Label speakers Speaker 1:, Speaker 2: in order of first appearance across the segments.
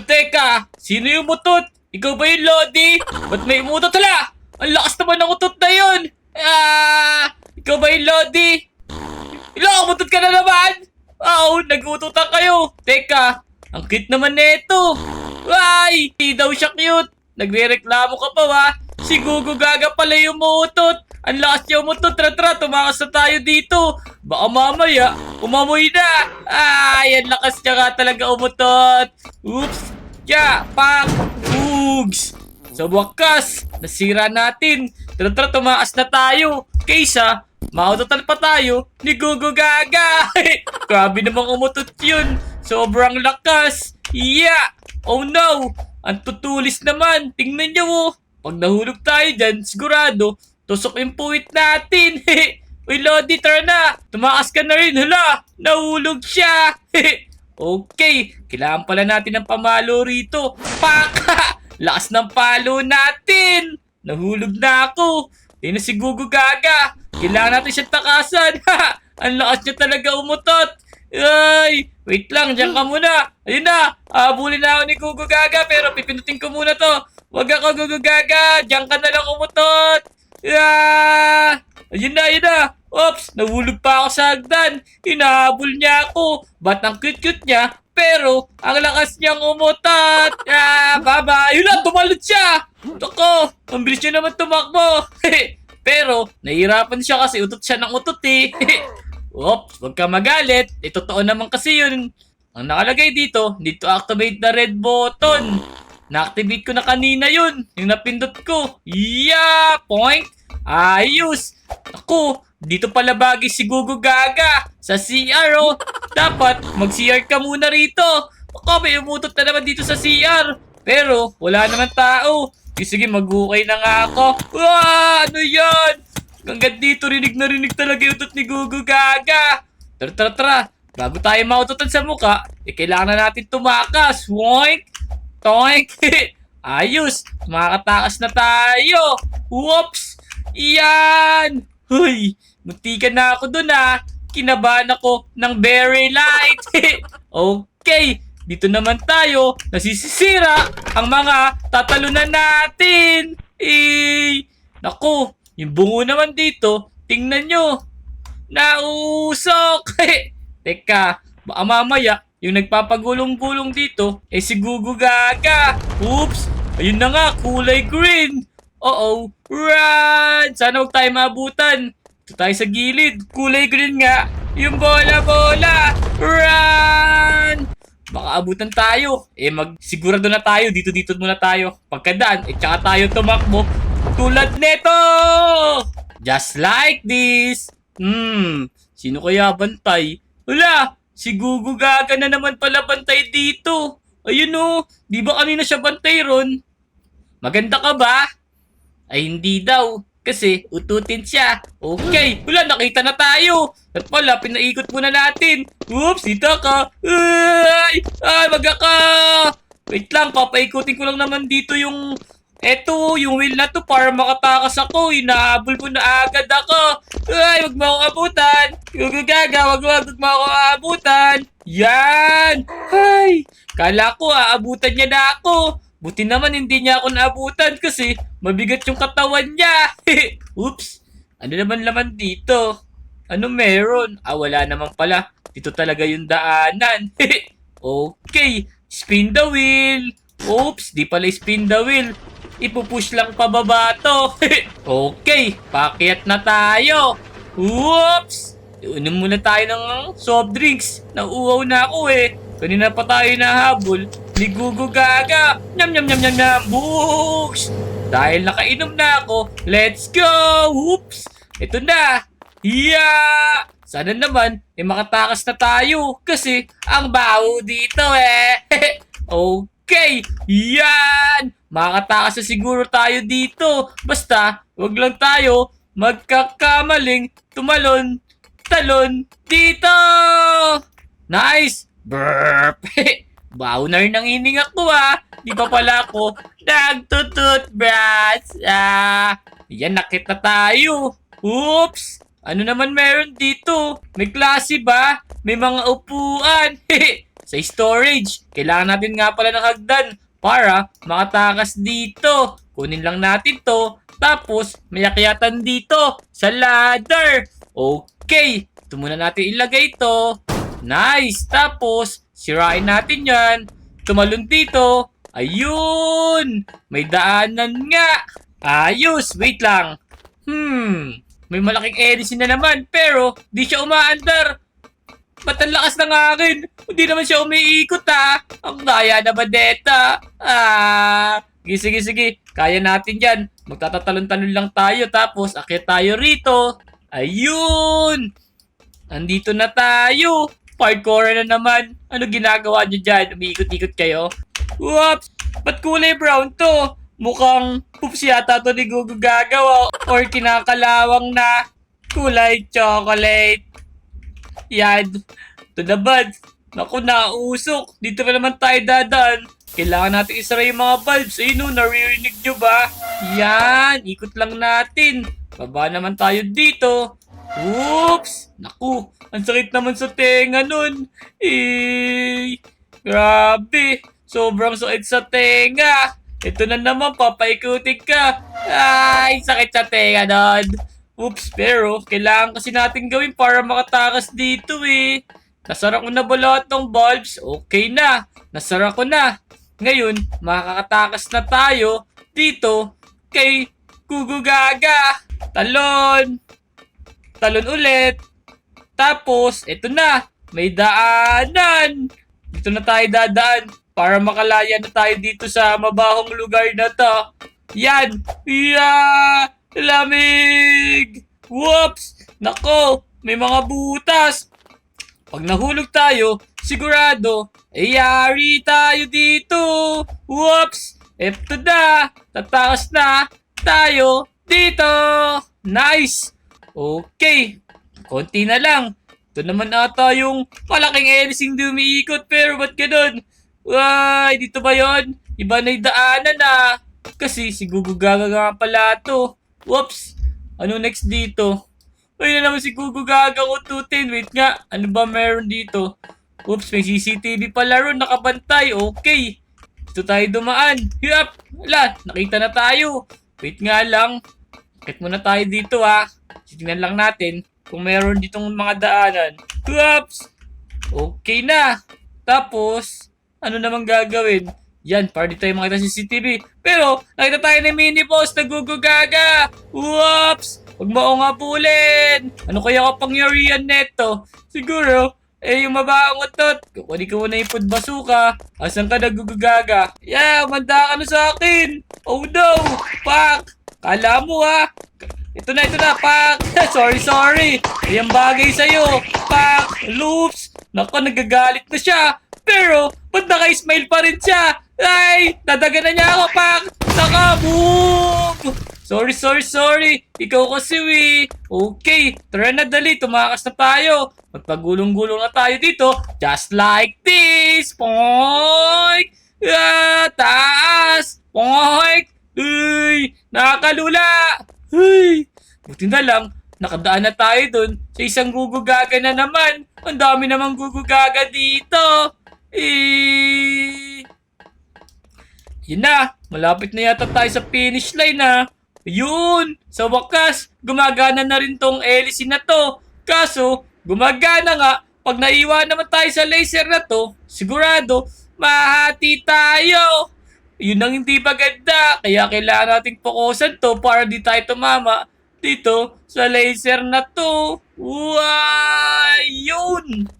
Speaker 1: Teka, sino yung mutot? Ikaw ba yung Lodi? Ba't may umutot? Hala! Ang lakas naman ng utot na yun! Ikaw ba yung Lodi? Ilo, umutot ka na naman! Nag-ututan kayo! Teka, ang cute naman nito! Ay, hindi daw siya cute! Nagre-reklamo ka pa ba? Si Gugu Gaga pala yung umutot! Ang lakas niya umutot! Tara, tumakas na tayo dito! Baka mamaya, umamoy na! Ang lakas niya nga talaga umutot! Oops! Ya! Pak! Oogs! Sa wakas, nasira natin! Tara, tumakas na tayo! Kaysa, maututan pa tayo ni Gugu Gaga! Grabe namang umutot yun! Sobrang lakas! Yeah! Oh no! Ang tutulis naman! Tingnan nyo oh! Pag nahulog tayo dyan, sigurado, tusok yung puwit natin! Uy Lodi, tara na! Tumakas ka na rin! Hala! Nahulog siya! Okay, kailangan pala natin ng pamalo rito! Paka! Lakas ng palo natin! Nahulog na ako! Ayun na si Gugu Gaga! Kailangan natin siyang takasan! Ang lakas niya talaga umutot! Ay! Wait lang, diyan ka muna! Ayun na! Habulin na ako ni Gugu Gaga pero pipindutin ko muna to! Wag ako Gugu Gaga! Diyan ka na lang umutot! Ayun na! Oops! Nahulog pa ako sa hagdan! Hinahabol niya ako! Ba't ang cute-cute niya? Pero, ang lakas niyang umutot! Bye-bye! Yun na! Tumalot siya! Ako! Ang bilis niya naman tumakbo! Pero, nahihirapan siya kasi utot siya ng utot eh! Oops, huwag ka magalit. Totoo naman kasi yun. Ang nakalagay dito, need to activate the red button. Na-activate ko na kanina yun. Yung napindot ko. Yeah! Point! Ayos! Ako, dito pala bagay si Gugu Gaga. Sa CR oh. Dapat, mag-CR ka muna rito. Ako, may umutot na naman dito sa CR. Pero, wala naman tao. Sige, mag-ukay na nga ako. Ano yan? Hanggang dito, rinig na rinig talaga yung utot ni Gugu Gaga. Tara. Bago tayo maututan sa muka, kailangan na natin tumakas. Woink! Toink! Ayos! Makakatakas na tayo! Whoops! Iyan! Huy! Muntikan na ako dun Kinabahan ako ng very light. Okay! Dito naman tayo, nasisira ang mga tatalunan natin. Naku! Yung bungo naman dito, tingnan nyo. Nausok! Teka, baka mamaya, yung nagpapagulong-gulong dito, si Gugu Gaga. Oops! Ayun na nga, kulay green. Run! Sana huwag tayo maabutan. Ito tayo sa gilid. Kulay green nga. Yung bola-bola. Run! Baka abutan tayo. Magsigurado na tayo. Dito muna tayo. Pagkadaan, tsaka tayo tumakbo. Tulad neto! Just like this. Sino kaya bantay? Wala! Si Gugu Gaga na naman pala bantay dito. Ayun oh, di ba kanina siya bantay ron? Maganda ka ba? Ay hindi daw. Kasi ututin siya. Okay, wala, nakita na tayo. At pala, pinaikot muna natin. Oops, dito ka. Wag ka. Wait lang, papaikutin ko lang naman dito yung yung wheel na to para makatakas ako. Hinahabol mo na agad ako. Wag mo akong abutan. Gugu Gaga, wag mo akong abutan. Yan. Kala ko aabutan niya na ako. Buti naman hindi niya ako naabutan kasi mabigat yung katawan niya. Oops. Ano naman laman dito? Ano meron? Wala naman pala. Dito talaga yung daanan. Okay. Spin the wheel. Oops, di pala spin the wheel. Ipupush lang pababa to. Okay, pakyat na tayo. Whoops! Iunom muna tayo ng soft drinks. Nauuhaw na ako Kanina pa tayo nahabol ni Gugu Gaga. Nyam. Books! Dahil nakainom na ako, let's go! Whoops! Ito na. Yeah! Sana naman, makatakas na tayo. Kasi, ang baho dito Okay! Yan! Makakatakas na siguro tayo dito. Basta, wag lang tayo magkakamaling talon dito! Nice! Burp! Baho na rin ang hininga ko Di pa pala ako nagtututbrush. Yan, nakita tayo. Oops! Ano naman meron dito? May klase ba? May mga upuan. Sa storage. Kailangan natin nga pala ng hagdan para makatakas dito. Kunin lang natin to. Tapos, may akyatan dito sa ladder. Okay. Ito muna natin ilagay to. Nice. Tapos, sirain natin yan. Tumalon dito. Ayun. May daanan nga. Ayos. Wait lang. May malaking edisin na naman. Pero, di siya umaandar. Ba't ang lakas ng akin? Hindi naman siya umiikot Ang daya na Bandeta. Sige, sige, sige. Kaya natin yan. Magtatatalon-talon lang tayo. Tapos, akyat tayo rito. Ayun. Andito na tayo. Parkour na naman. Ano ginagawa nyo dyan? Umiikot-ikot kayo? Whoops! Ba't kulay brown to? Mukhang poops yata to ni Gugu gagawa. Or kinakalawang na kulay chocolate. Yan. To the bud. Naku, nausok. Dito pa naman tayo dadaan. Kailangan natin isara yung mga bulbs. Ayun o, naririnig nyo ba? Yan. Ikot lang natin. Baba naman tayo dito. Oops! Naku, ang sakit naman sa tenga nun. Grabe. Sobrang sakit sa tenga. Ito na naman, papaikutin ka. Ay, sakit sa tenga nun. Oops, pero kailangan kasi natin gawin para makatakas dito Nasara ko na ba lahat ng bulbs? Okay na. Nasara ko na. Ngayon, makakatakas na tayo dito kay Gugu Gaga. Talon. Talon ulit. Tapos, ito na. May daanan. Dito na tayo dadaan para makalaya na tayo dito sa mabahong lugar na to. Yan. Lamig! Whoops! Nako! May mga butas! Pag nahulog tayo, sigurado, yari tayo dito! Whoops! Eto na! Tatakas na tayo dito! Nice! Okay. Konti na lang. Ito naman ata yung malaking elising di umiikot pero ba't ganun? Ay, dito ba yon? Iba na yung daanan Kasi si Gugu Gaga nga pala to. Whoops! Ano next dito? Ayun na naman si Gugu Gaga ututin. Wait nga, ano ba meron dito? Oops, may CCTV pala ron, nakabantay. Okay. Dito tayo dumaan. Yup! Wala, nakita na tayo. Wait nga lang. Bakit muna tayo dito Tingnan lang natin kung meron ditong mga daanan. Oops! Okay na. Tapos, ano namang gagawin? Yan, para di tayo makita sa CCTV. Pero, nakita tayo ni Mini Boss na Gugu Gaga. Whoops! Huwag mo akong habulin. Ano kaya kapangyarihan neto? Siguro, yung mabaong utot. Kukunin ko muna yung food bazooka. Asan ka na Gugu Gaga? Yeah, umanda ka na sa akin. Oh no! Pak! Kala mo Ito na, pak! sorry. Yung bagay sa'yo. Pak! Loops! Naku, nagagalit na siya. Pero, ba't naka-smile pa rin siya? Ay! Dadagan na niya ako, pak! Saka, boom! Sorry. Ikaw kasi, Okay, tara na dali. Tumakas na tayo. Magpagulong-gulong na tayo dito. Just like this. Poink! Taas! Poink! Uy! Nakakalula! Uy! Buti na lang, nakadaan na tayo dun sa isang Gugu Gaga na naman. Ang dami namang Gugu Gaga dito. Yun na, malapit na yata tayo sa finish line Yun! Sa wakas, gumagana na rin tong hélice na to. Kaso, gumagana nga, pag naiwan naman tayo sa laser na to, sigurado, mahati tayo. Yun ang hindi maganda. Kaya kailangan nating fokusan to para di tayo tumama dito sa laser na to. Yun!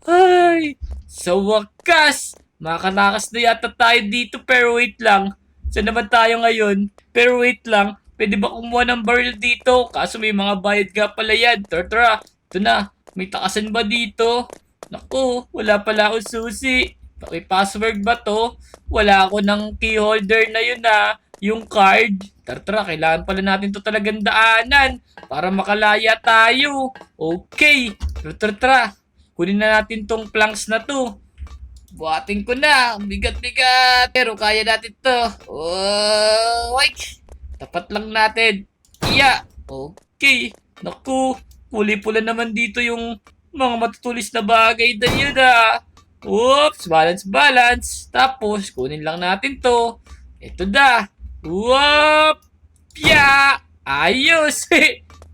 Speaker 1: Ay! Sa wakas, makakatakas na yata tayo dito pero wait lang. Saan naman tayo ngayon? Pero wait lang, pwede ba kumuha ng barrel dito? Kaso may mga bayad nga pala yan. Tara, ito na. May takasan ba dito? Naku, wala pala akong susi. May password ba to? Wala ako ng key holder na yun yung card. Tara, kailangan pala natin to talagang daanan para makalaya tayo. Okay, tara. Kunin na natin tong planks na to. Buhatin ko na. Bigat-bigat. Pero kaya natin to. Tapat lang natin. Okay. Naku. kulay pula naman dito yung mga matutulis na bagay na yun ah. Oops, balance, balance. Tapos, kunin lang natin to. Ito na. Whoop! Ya! Ayos!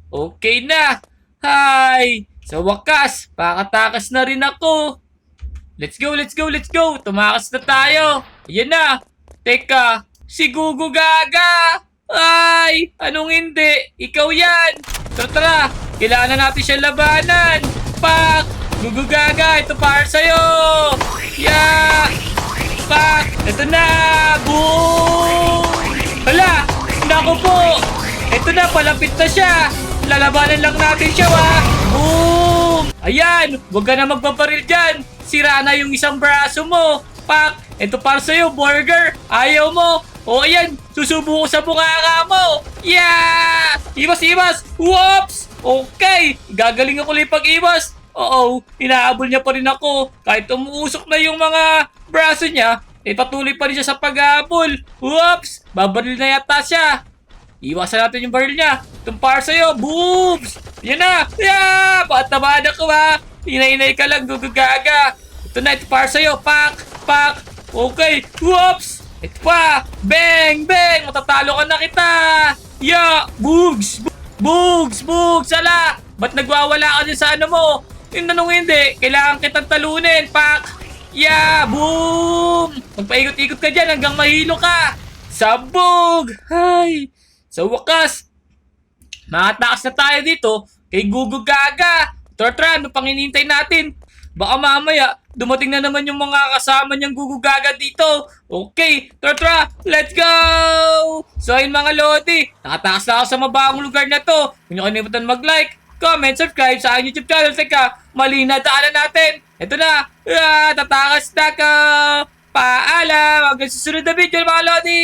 Speaker 1: Okay na. Hi! Sa wakas, pakatakas na rin ako. Let's go, let's go, let's go! Tumakas na tayo! Ayan na! Teka, si Gugu Gaga! Ay! Anong hindi? Ikaw yan! Tara, tara! Kailangan na natin siya labanan! Pak! Gugu Gaga! Ito para sa'yo! Yeah! Pak! Ito na! Boom! Hala! Naku po! Ito na, palapit na siya! Lalabanan lang natin siya, wa! Boom! Ayan! Huwag ka na magpaparil dyan! Sira na yung isang braso mo! Pak! Ito para sa'yo, burger! Ayaw mo! O ayan! Susubo ko sa bunganga mo! Yeah! Iwas, iwas! Whoops! Okay! Gagaling ako lang pag-iwas! Oo, inaabol niya pa rin ako. Kahit umuusok na yung mga braso niya, eh patuloy pa rin siya sa pag-aabol. Whoops! Babaril na yata siya. Iwasan natin yung baril niya. Itong para sa'yo. Boobs! Yan na! Yeah! Ba't-tabaan ako ha? Inay-inay ka lang, gugagaga. Ito na, ito para sa'yo. Pak! Pak! Okay. Whoops! Ito pa! Bang! Bang! Matatalo ka na kita! Yeah! Boogs! Boogs! Boogs! Ala! Ba't nagwawala ka din sa ano mo? Yung tanong hindi, kailangan kitang talunin. Pak! Yeah! Boom! Magpaikot-ikot ka dyan hanggang mahilo ka. Sabog! Hay! Sa wakas, makatakas na tayo dito kay Gugu Gaga. Tara, ano pang hinihintay natin? Baka mamaya, dumating na naman yung mga kasama niyang Gugu Gaga dito. Okay, tara, let's go! So ayun mga Lodi, nakatakas na ako sa mababang lugar na to. Kung nyo kalimutan mag-like, comment, subscribe sa aking YouTube channel. Teka, mali na daanan natin. Ito na. Tatakas na ka. Paalam. Hanggang susunod na video mga Lodi.